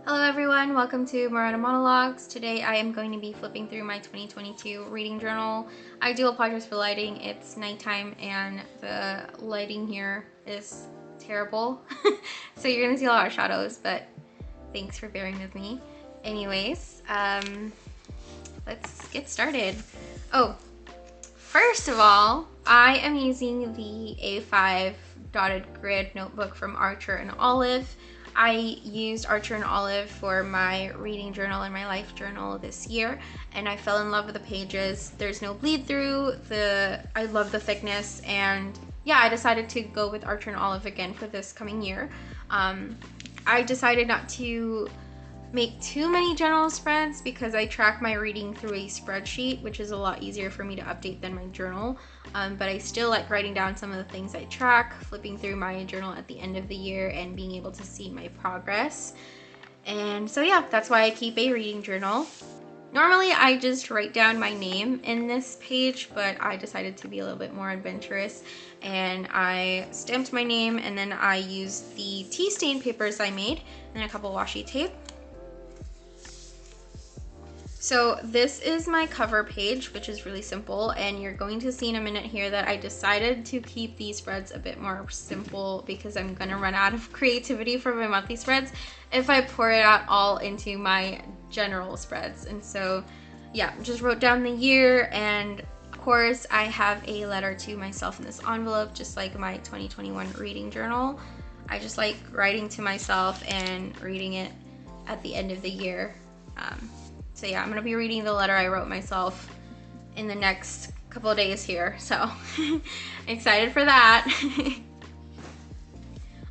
Hello everyone, welcome to Morana Monologues. Today I am going to be flipping through my 2022 reading journal. I do apologize for lighting, it's nighttime and the lighting here is terrible. So you're gonna see a lot of shadows, but thanks for bearing with me. Anyways, let's get started. Oh, first of all, I am using the A5 dotted grid notebook from Archer and Olive. I used Archer and Olive for my reading journal and my life journal this year, and I fell in love with the pages. There's no bleed through, I love the thickness, and yeah, I decided to go with Archer and Olive again for this coming year. I decided not to make too many general spreads because I track my reading through a spreadsheet, which is a lot easier for me to update than my journal. But I still like writing down some of the things I track, flipping through my journal at the end of the year and being able to see my progress. And so yeah, that's why I keep a reading journal. Normally I just write down my name in this page, but I decided to be a little bit more adventurous and I stamped my name, and then I used the tea stain papers I made and a couple washi tape. So this is my cover page, which is really simple, and you're going to see in a minute here that I decided to keep these spreads a bit more simple because I'm gonna run out of creativity for my monthly spreads if I pour it out all into my general spreads. And so yeah, just wrote down the year, and of course I have a letter to myself in this envelope, just like my 2021 reading journal. I just like writing to myself and reading it at the end of the year. So yeah, I'm gonna be reading the letter I wrote myself in the next couple of days here, so excited for that.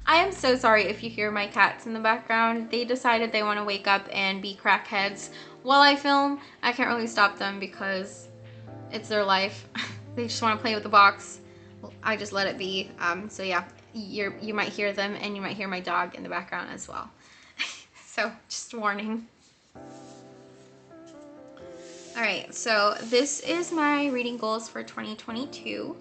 I am so sorry if you hear my cats in the background. They decided they want to wake up and be crackheads while I film. I can't really stop them because it's their life. They just want to play with the box. I just let it be. So yeah, you might hear them, and you might hear my dog in the background as well. So just warning. Alright, so this is my reading goals for 2022.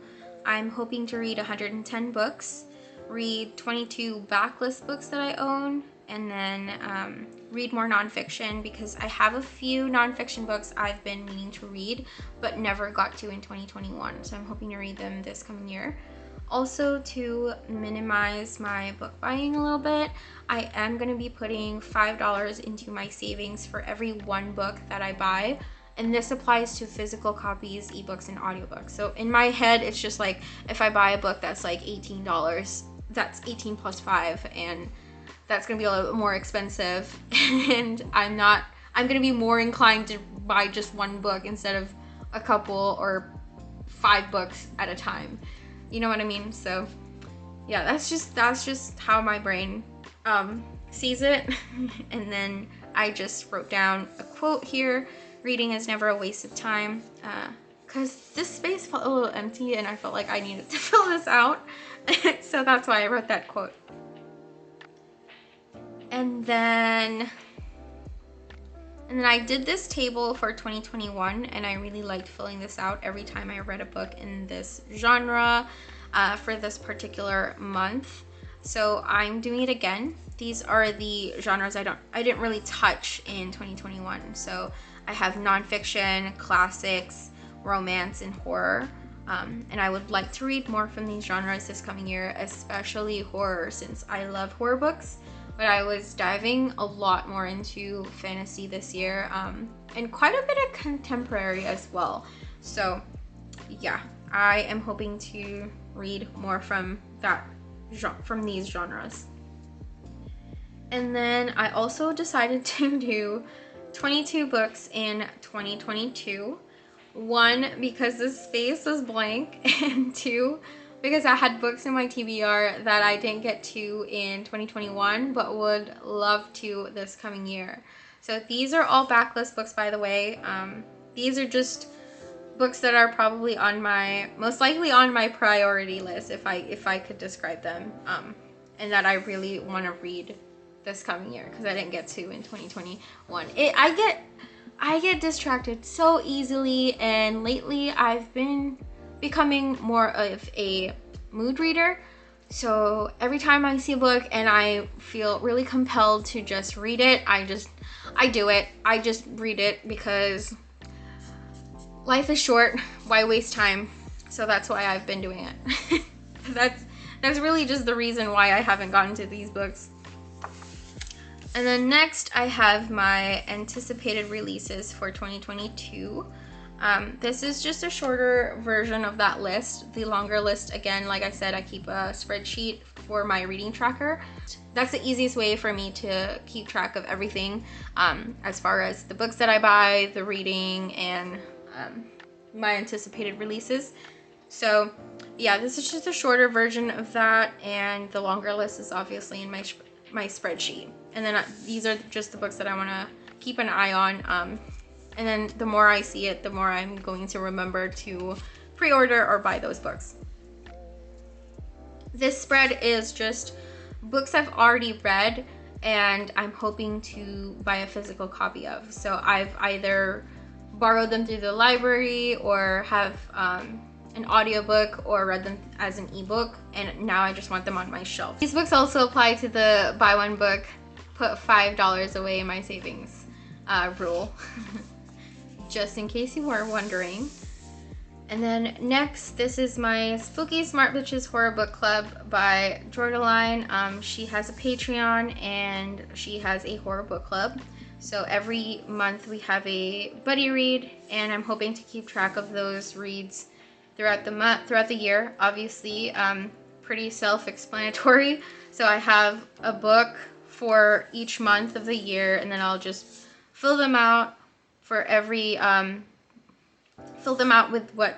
I'm hoping to read 110 books, read 22 backlist books that I own, and then read more nonfiction because I have a few nonfiction books I've been meaning to read but never got to in 2021, so I'm hoping to read them this coming year. Also, to minimize my book buying a little bit, I am going to be putting $5 into my savings for every one book that I buy. And this applies to physical copies, ebooks, and audiobooks. So in my head, it's just like if I buy a book that's like $18, that's 18 plus 5, and that's gonna be a little bit more expensive. And I'm gonna be more inclined to buy just one book instead of a couple or 5 books at a time. You know what I mean? So yeah, that's just how my brain sees it. And then I just wrote down a quote here. Reading is never a waste of time, because this space felt a little empty and I felt like I needed to fill this out. So that's why I wrote that quote. And then I did this table for 2021, and I really liked filling this out every time I read a book in this genre for this particular month. So I'm doing it again. These are the genres I didn't really touch in 2021. So I have nonfiction, classics, romance, and horror. And I would like to read more from these genres this coming year, especially horror, since I love horror books. But I was diving a lot more into fantasy this year, and quite a bit of contemporary as well. So yeah, I am hoping to read more from these genres. And then I also decided to do 22 books in 2022. 1, because the space was blank, and 2, because I had books in my TBR that I didn't get to in 2021 but would love to this coming year. So these are all backlist books, by the way. These are just books that are probably most likely on my priority list if I could describe them, and that I really want to read this coming year because I didn't get to in 2021. I get distracted so easily, and lately I've been becoming more of a mood reader. So every time I see a book and I feel really compelled to just read it, I do it. I just read it because life is short. Why waste time? So that's why I've been doing it. That's really just the reason why I haven't gotten to these books. And then next I have my anticipated releases for 2022. This is just a shorter version of that list. The longer list, again, like I said, I keep a spreadsheet for my reading tracker. That's the easiest way for me to keep track of everything, as far as the books that I buy, the reading, and my anticipated releases. So yeah, this is just a shorter version of that, and the longer list is obviously in my spreadsheet. And then these are just the books that I want to keep an eye on. And then the more I see it, the more I'm going to remember to pre-order or buy those books. This spread is just books I've already read and I'm hoping to buy a physical copy of. So I've either borrowed them through the library or have an audiobook or read them as an ebook, and now I just want them on my shelf. These books also apply to the buy one book, put $5 away in my savings rule. Just in case you were wondering. And then next, this is my Spooky Smart Bitches Horror Book Club by Jordaline. She has a Patreon and she has a horror book club. So every month we have a buddy read, and I'm hoping to keep track of those reads throughout the year. Obviously, pretty self-explanatory. So I have a book for each month of the year, and then I'll just fill them out for every fill them out with what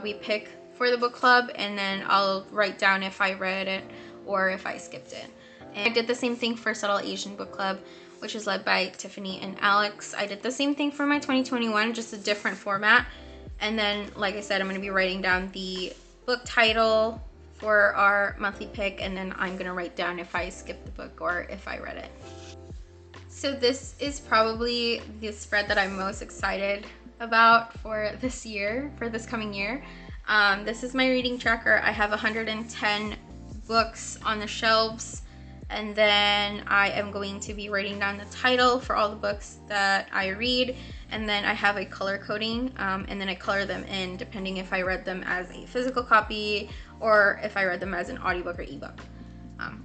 we pick for the book club, and then I'll write down if I read it or if I skipped it. And I did the same thing for Subtle Asian Book Club, which is led by Tiffany and Alex. I did the same thing for my 2021, just a different format. And then, like I said, I'm going to be writing down the book title for our monthly pick, and then I'm going to write down if I skipped the book or if I read it. So this is probably the spread that I'm most excited about for this year, for this coming year. This is my reading tracker. I have 110 books on the shelves, and then I am going to be writing down the title for all the books that I read, and then I have a color coding, and then I color them in depending if I read them as a physical copy or if I read them as an audiobook or ebook,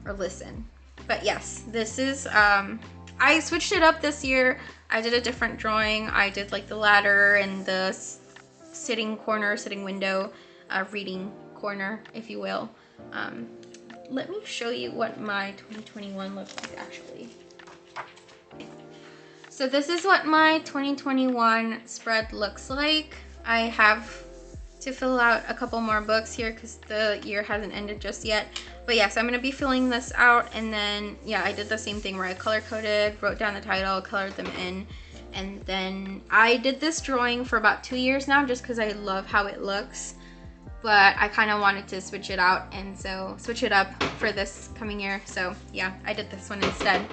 or listen. But yes, this is I switched it up this year. I did a different drawing. I did like the ladder and the sitting window, reading corner, if you will. Let me show you what my 2021 looks like actually. So this is what my 2021 spread looks like. I have to fill out a couple more books here because the year hasn't ended just yet. But yes, I'm going to be filling this out, and then yeah, I did the same thing where I color coded, wrote down the title, colored them in, and then I did this drawing for about 2 years now just because I love how it looks. But I kind of wanted to switch it out, and so switch it up for this coming year. So yeah, I did this one instead.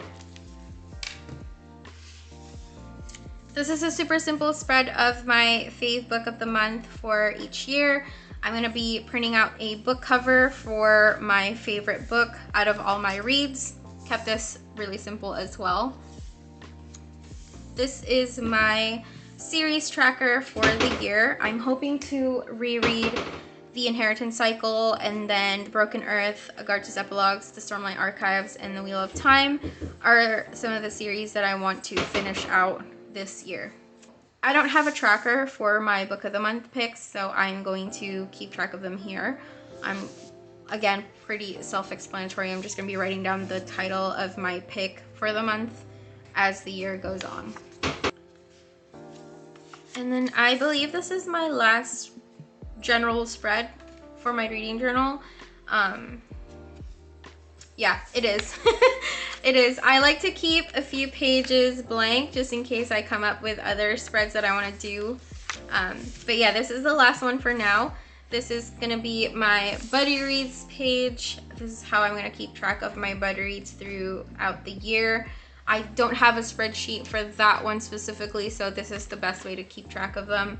This is a super simple spread of my fave book of the month for each year. I'm going to be printing out a book cover for my favorite book out of all my reads. Kept this really simple as well. This is my series tracker for the year. I'm hoping to reread The Inheritance Cycle, and then The Broken Earth, Agartha's Epilogues, The Stormlight Archives, and The Wheel of Time are some of the series that I want to finish out this year. I don't have a tracker for my book of the month picks, so I'm going to keep track of them here. I'm, again, pretty self-explanatory. I'm just going to be writing down the title of my pick for the month as the year goes on. And then I believe this is my last general spread for my reading journal. Yeah, it is. It is. I like to keep a few pages blank just in case I come up with other spreads that I want to do. But yeah, this is the last one for now. This is going to be my buddy reads page. This is how I'm going to keep track of my buddy reads throughout the year. I don't have a spreadsheet for that one specifically, so this is the best way to keep track of them.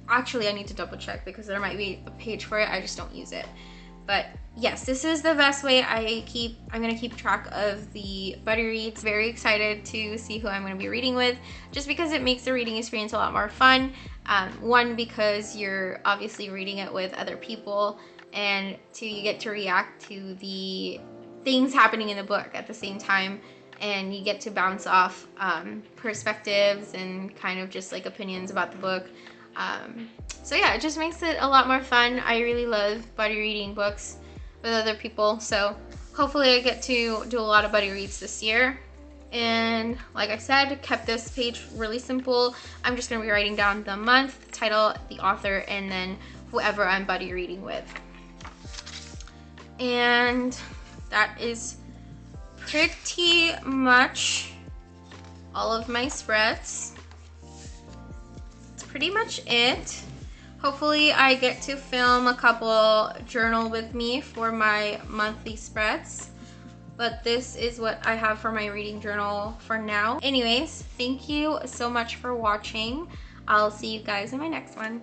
Actually, I need to double check because there might be a page for it. I just don't use it. But yes, this is the best way I'm gonna keep track of the buddy reads. Very excited to see who I'm gonna be reading with, just because it makes the reading experience a lot more fun. One, because you're obviously reading it with other people, and two, you get to react to the things happening in the book at the same time, and you get to bounce off perspectives and kind of just like opinions about the book. So yeah, it just makes it a lot more fun. I really love buddy reading books with other people, so hopefully I get to do a lot of buddy reads this year. And like I said, kept this page really simple. I'm just gonna be writing down the month, the title, the author, and then whoever I'm buddy reading with. And that is pretty much all of my spreads. That's pretty much it. Hopefully I get to film a couple journal with me for my monthly spreads. But this is what I have for my reading journal for now. Anyways, thank you so much for watching. I'll see you guys in my next one.